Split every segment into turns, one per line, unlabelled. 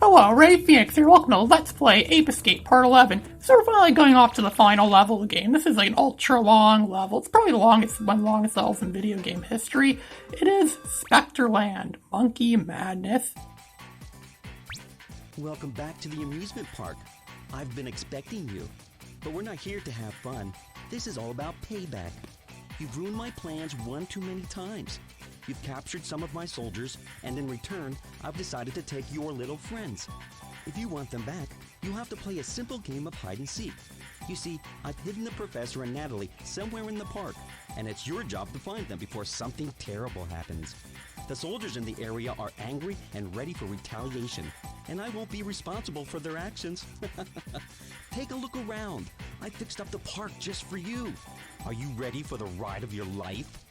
Hello, Ray Phoenix here. Welcome to Let's Play Ape Escape Part 11. So we're finally going off to the final level of the game. This is like an ultra long level. It's probably one of the longest levels in video game history. It is Spectre Land, Monkey Madness.
Welcome back to the amusement park. I've been expecting you. But we're not here to have fun. This is all about payback. You've ruined my plans one too many times. You've captured some of my soldiers, and in return, I've decided to take your little friends. If you want them back, you have to play a simple game of hide and seek. You see, I've hidden the professor and Natalie somewhere in the park, and it's your job to find them before something terrible happens. The soldiers in the area are angry and ready for retaliation, and I won't be responsible for their actions. Take a look around. I fixed up the park just for you. Are you ready for the ride of your life?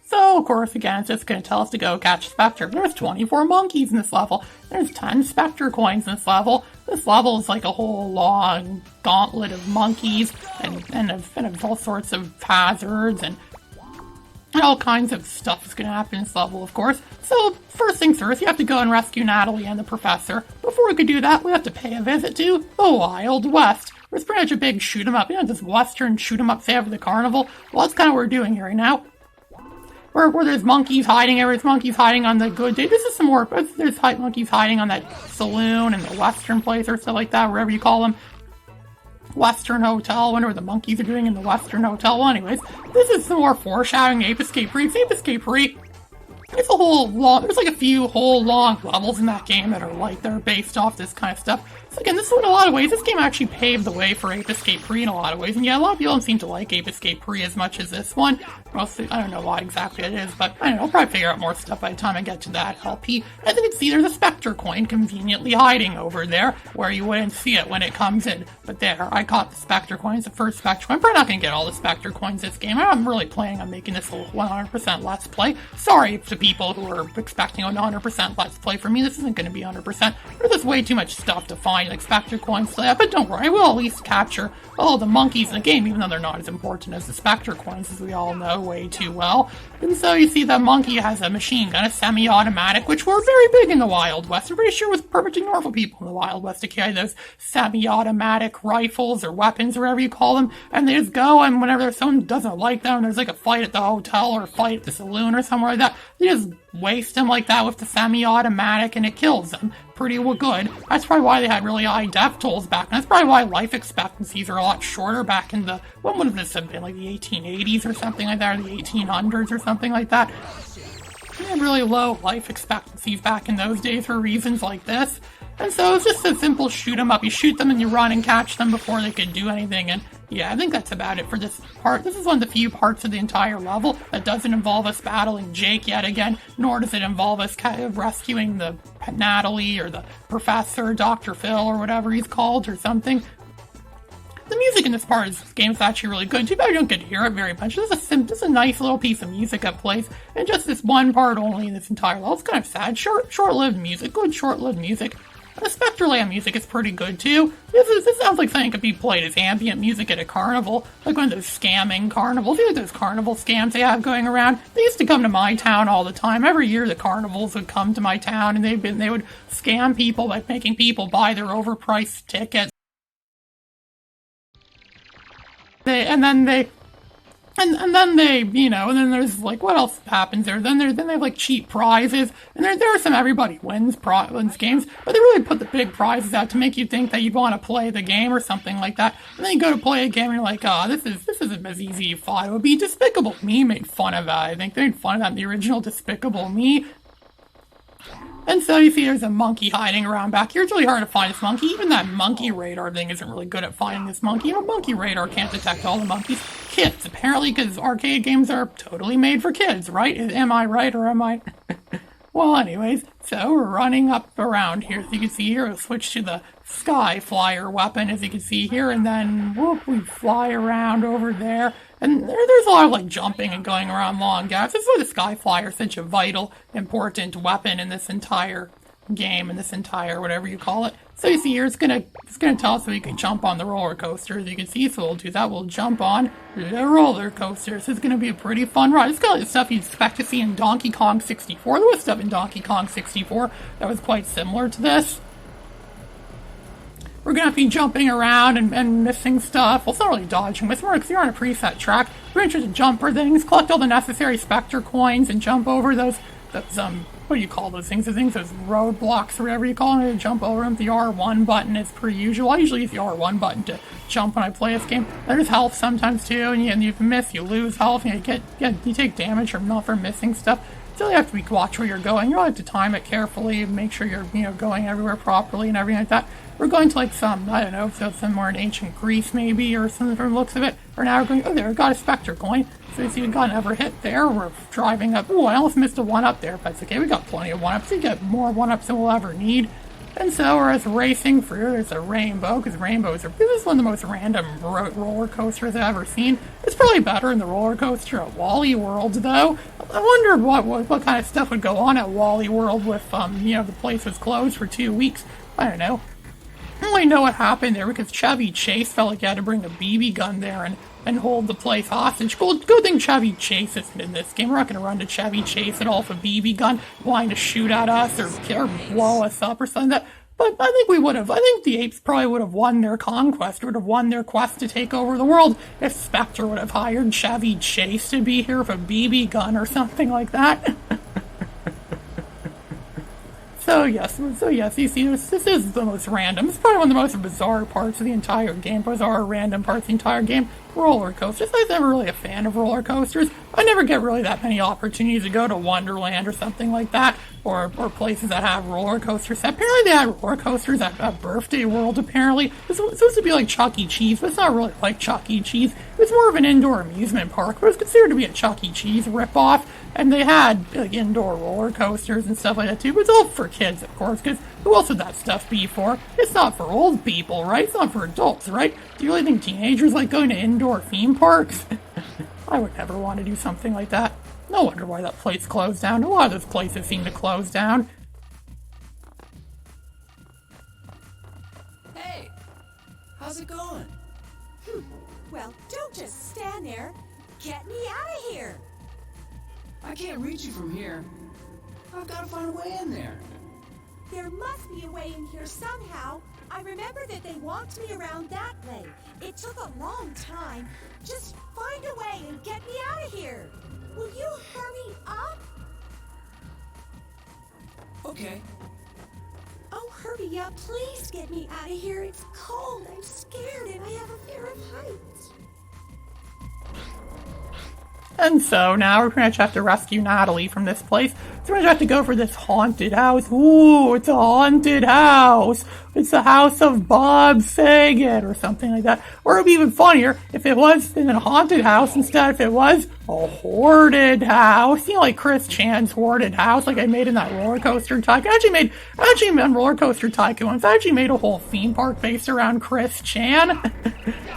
So, of course, again, it's just going to tell us to go catch Spectre. There's 24 monkeys in this level. There's 10 Spectre coins in this level. This level is like a whole long gauntlet of monkeys and of all sorts of hazards and all kinds of stuff is going to happen in this level, of course. So, first things first, you have to go and rescue Natalie and the professor. Before we could do that, we have to pay a visit to the Wild West. It's pretty much a big shoot-'em-up. You know, this Western shoot-'em-up say after the carnival? Well, that's kind of what we're doing here right now. Where there's monkeys hiding, there's monkeys hiding on the good day. This is some more, there's monkeys hiding on that saloon and the Western place or stuff like that, wherever you call them. Western Hotel, I wonder what the monkeys are doing in the Western Hotel. Well, anyways, this is some more foreshadowing Ape Escape Re. Ape Escape Re, there's like a few whole long levels in that game that are based off this kind of stuff. So again, this one, in a lot of ways, this game actually paved the way for Ape Escape Re in a lot of ways. And yeah, a lot of people don't seem to like Ape Escape Re as much as this one. Mostly, I don't know why exactly it is, but I don't know, I'll probably figure out more stuff by the time I get to that LP. As you can see, there's a Spectre coin conveniently hiding over there, where you wouldn't see it when it comes in. But there, I caught the Spectre coin. It's the first Spectre coin. I'm probably not going to get all the Spectre coins this game. I'm really planning on making this a 100% Let's Play. Sorry to people who are expecting a 100% Let's Play. For me, this isn't going to be 100%. There's just way too much stuff to find, like Spectre coins, so yeah, but don't worry, I will at least capture all the monkeys in the game, even though they're not as important as the Spectre coins, as we all know way too well. And so you see the monkey has a machine gun, a semi-automatic, which were very big in the Wild West. I'm pretty sure it was perfectly normal people in the Wild West to carry those semi-automatic rifles or weapons or whatever you call them, and they just go, and whenever someone doesn't like them, there's like a fight at the hotel or a fight at the saloon or somewhere like that, they just waste them like that with the semi-automatic and it kills them pretty good. That's probably why they had really high death tolls back then. That's probably why life expectancies are a lot shorter back in the, what would this have been, like the 1880s or something like that, or the 1800s or something like that. They had really low life expectancies back in those days for reasons like this. And so it's just a simple shoot 'em up. You shoot them and you run and catch them before they can do anything. And yeah, I think that's about it for this part. This is one of the few parts of the entire level that doesn't involve us battling Jake yet again, nor does it involve us kind of rescuing the Natalie or the Professor, Dr. Phil, or whatever he's called, or something. The music in this part of this game is actually really good. Too bad you don't get to hear it very much. This is a nice little piece of music that plays, and just this one part only in this entire level. It's kind of sad. Short-lived music. Good short-lived music. The Spectre Land music is pretty good too. This sounds like something that could be played as ambient music at a carnival, like one of those scamming carnivals. You know those carnival scams they have going around? They used to come to my town all the time. Every year the carnivals would come to my town and they would scam people by making people buy their overpriced tickets. And then there's like, what else happens there? Then they have like cheap prizes, and there are some everybody wins games, but they really put the big prizes out to make you think that you'd want to play the game or something like that. And then you go to play a game and you're like, oh, this isn't as easy as you thought it would be. Despicable Me made fun of that. I think they made fun of that in the original Despicable Me. And so you see there's a monkey hiding around back here. It's really hard to find this monkey. Even that monkey radar thing isn't really good at finding this monkey. You know, monkey radar can't detect all the monkeys. Kids, apparently, because arcade games are totally made for kids, right? Am I right, or am I... Well, anyways, so we're running up around here. As you can see here, we'll switch to the Sky Flyer weapon, as you can see here, and then whoop, we fly around over there. And there's a lot of like jumping and going around long gaps. This is why the Sky Flyer is such a vital, important weapon in this entire game in this entire whatever you call it. So you see here, it's gonna tell us that we can jump on the roller coaster. As you can see, so we'll do that. We'll jump on the roller coaster. This is gonna be a pretty fun ride. It's got the stuff you'd expect to see in Donkey Kong 64. There was stuff in Donkey Kong 64 that was quite similar to this. We're going to be jumping around and missing stuff. Well, it's not really dodging. It's more because you're on a preset track. We're going to jump for things, collect all the necessary Spectre coins, and jump over those what do you call those things? Those roadblocks or whatever you call them. Jump over them with the R1 button as per usual. I usually use the R1 button to jump when I play this game. There's health sometimes too, and you miss, you lose health, and you take damage from missing stuff. So you have to watch where you're going. You really have to time it carefully and make sure you're going everywhere properly and everything like that. We're going to like somewhere in ancient Greece maybe, or something from the looks of it. Or now we're going, oh, there, we got a Spectre coin. So you see we got another hit there. We're driving up. Oh, I almost missed a 1-up there, but it's okay. We got plenty of 1-ups. So you get more 1-ups than we'll ever need. And so we're racing through. There's a rainbow, because rainbows are, this is one of the most random roller coasters I've ever seen. It's probably better than the roller coaster at Wally World, though. I wonder what kind of stuff would go on at Wally World with, the place was closed for 2 weeks. I don't know. I don't really know what happened there because Chevy Chase felt like he had to bring a BB gun there and hold the place hostage. Good thing Chevy Chase isn't in this game. We're not going to run to Chevy Chase at all with a BB gun wanting to shoot at us or blow us up or something like that. But I think we would have. I think the apes probably would have won their conquest, would have won their quest to take over the world if Spectre would have hired Chevy Chase to be here with a BB gun or something like that. So yes, you see, this is the most random. It's probably one of the most bizarre parts of the entire game. Bizarre, random parts of the entire game. Roller coasters. I was never really a fan of roller coasters. I never get really that many opportunities to go to Wonderland or something like that, or places that have roller coasters. Apparently they had roller coasters at Birthday World, apparently. It's supposed to be like Chuck E. Cheese, but it's not really like Chuck E. Cheese. It's more of an indoor amusement park, but it's considered to be a Chuck E. Cheese ripoff. And they had like indoor roller coasters and stuff like that too, but it's all for kids, of course, because who else would that stuff be for? It's not for old people, right? It's not for adults, right? Do you really think teenagers like going to indoor theme parks? I would never want to do something like that. No wonder why that place closed down. A lot of those places seem to close down.
Hey, how's it going?
Well, don't just stand there. Get me out of here.
I can't reach you from here. I've got to find a way in there.
There must be a way in here somehow. I remember that they walked me around that way. It took a long time. Just find a way and get me out of here. Will you hurry up?
Okay.
Oh, hurry up. Please get me out of here. It's cold. I'm scared and I have a fear of heights.
And so now we're going to have to rescue Natalie from this place. So we're going to have to go for this haunted house. Ooh, it's a haunted house. It's the house of Bob Saget or something like that. Or it would be even funnier if it was in a haunted house instead if it was a hoarded house. You know, like Chris Chan's hoarded house, like I made in that Roller Coaster Tycoon. I actually made Roller Coaster Tycoon. I actually made a whole theme park based around Chris Chan.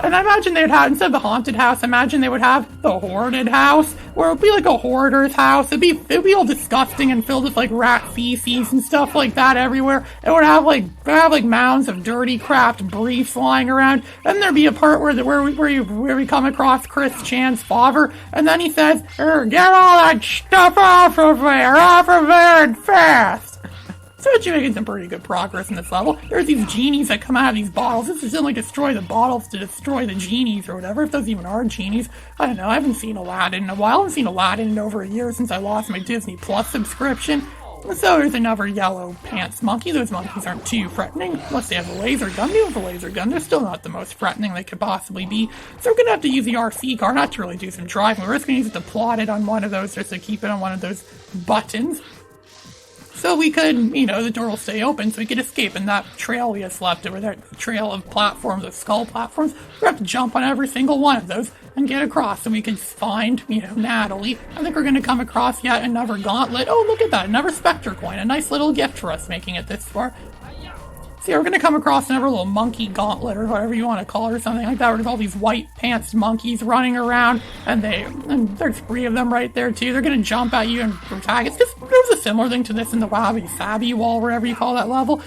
And I imagine they'd have, instead of the haunted house, imagine they would have the hoarded house, where it would be like a hoarder's house. It'd be all disgusting and filled with like rat feces and stuff like that everywhere. It would have like mounds of dirty craft briefs lying around. And there'd be a part where we come across Chris Chan's father, and then he says, "Get all that stuff off of there and fast." So you're making some pretty good progress in this level. There's these genies that come out of these bottles. This is only destroy the bottles to destroy the genies or whatever, if those even are genies. I don't know, I haven't seen Aladdin in a while. I haven't seen Aladdin in over a year since I lost my Disney Plus subscription. So there's another yellow pants monkey. Those monkeys aren't too threatening, unless they have a laser gun. They have a laser gun. They're still not the most threatening they could possibly be. So we're going to have to use the RC car, not to really do some driving. We're just going to use it to plot it on one of those, just to keep it on one of those buttons. So we could, the door will stay open so we could escape. And that trail we just left over there, the trail of platforms, of skull platforms, we have to jump on every single one of those and get across so we can find, Natalie. I think we're going to come across yet another gauntlet. Oh, look at that, another Spectre coin. A nice little gift for us making it this far. So yeah, we're going to come across another little monkey gauntlet or whatever you want to call it or something like that. Where there's all these white pants monkeys running around and there's 3 of them right there too. They're going to jump at you and attack. It's just, there was a similar thing to this in the Wabi Sabi wall, wherever you call that level.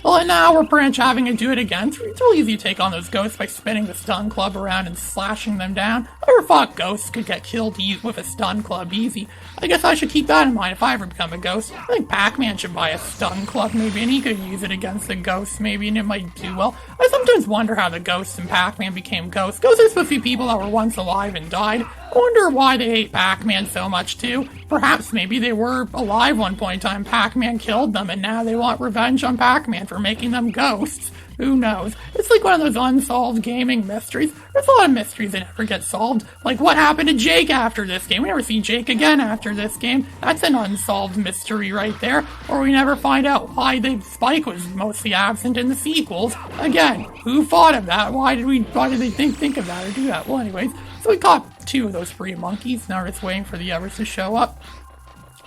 Well, and now we're pretty much having to do it again. It's real easy to take on those ghosts by spinning the stun club around and slashing them down. I never thought ghosts could get killed with a stun club easy. I guess I should keep that in mind if I ever become a ghost. I think Pac-Man should buy a stun club maybe, and he could use it against the ghosts maybe, and it might do well. I sometimes wonder how the ghosts in Pac-Man became ghosts. Ghosts are supposed to be people that were once alive and died. I wonder why they hate Pac-Man so much too. Perhaps maybe they were alive one point in time, Pac-Man killed them, and now they want revenge on Pac-Man for making them ghosts. Who knows? It's like one of those unsolved gaming mysteries. There's a lot of mysteries that never get solved. Like what happened to Jake after this game? We never see Jake again after this game. That's an unsolved mystery right there. Or we never find out why the Spike was mostly absent in the sequels. Again, who thought of that? Why did they think of that or do that? Well, anyways, so we caught 2 of those 3 monkeys. Now we're just waiting for the others to show up.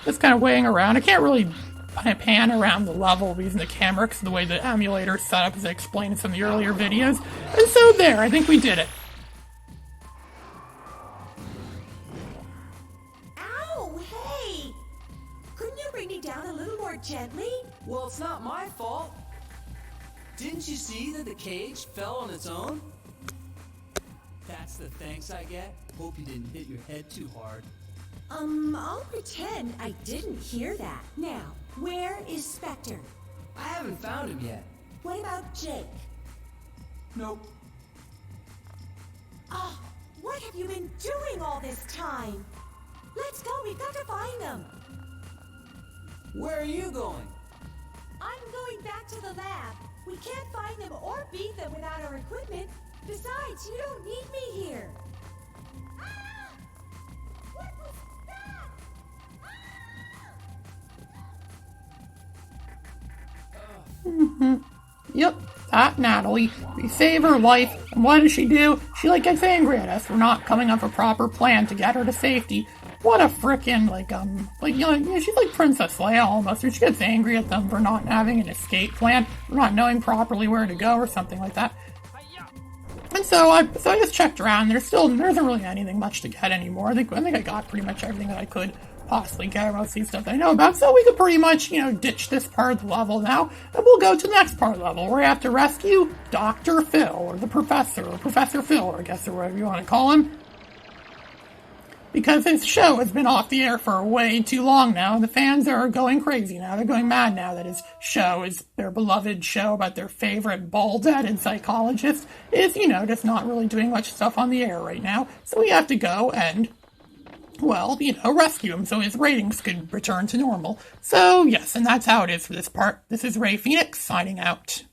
Just kind of weighing around. I can't really pan around the level using the camera because of the way the emulator is set up, as I explained in some of the earlier videos. And so there, I think we did it.
Ow, hey! Couldn't you bring me down a little more gently?
Well, it's not my fault. Didn't you see that the cage fell on its own? That's the thanks I get. Hope you didn't hit your head too hard.
I'll pretend I didn't hear that. Now, where is Specter?
I haven't found him yet.
What about Jake?
Nope.
Oh, what have you been doing all this time? Let's go, we've got to find them.
Where are you going?
I'm going back to the lab. We can't find them or beat them without our equipment. Besides, you don't need me here. Ah! What was that?
Yep, that Natalie. We save her life, and what does she do? She gets angry at us for not coming up with a proper plan to get her to safety. What a frickin' she's like Princess Leia almost. She gets angry at them for not having an escape plan, for not knowing properly where to go or something like that. And so I just checked around. There isn't really anything much to get anymore. I think I got pretty much everything that I could possibly get, mostly stuff that I know about. So we could pretty much, ditch this part of the level now, and we'll go to the next part of the level where we have to rescue Dr. Phil, or the Professor, or Professor Phil, or I guess, or whatever you want to call him. Because his show has been off the air for way too long now, and the fans are going crazy now. They're going mad now that his show is their beloved show about their favorite bald-headed psychologist is, just not really doing much stuff on the air right now. So we have to go and, rescue him so his ratings could return to normal. So, yes, and that's how it is for this part. This is Ray Phoenix signing out.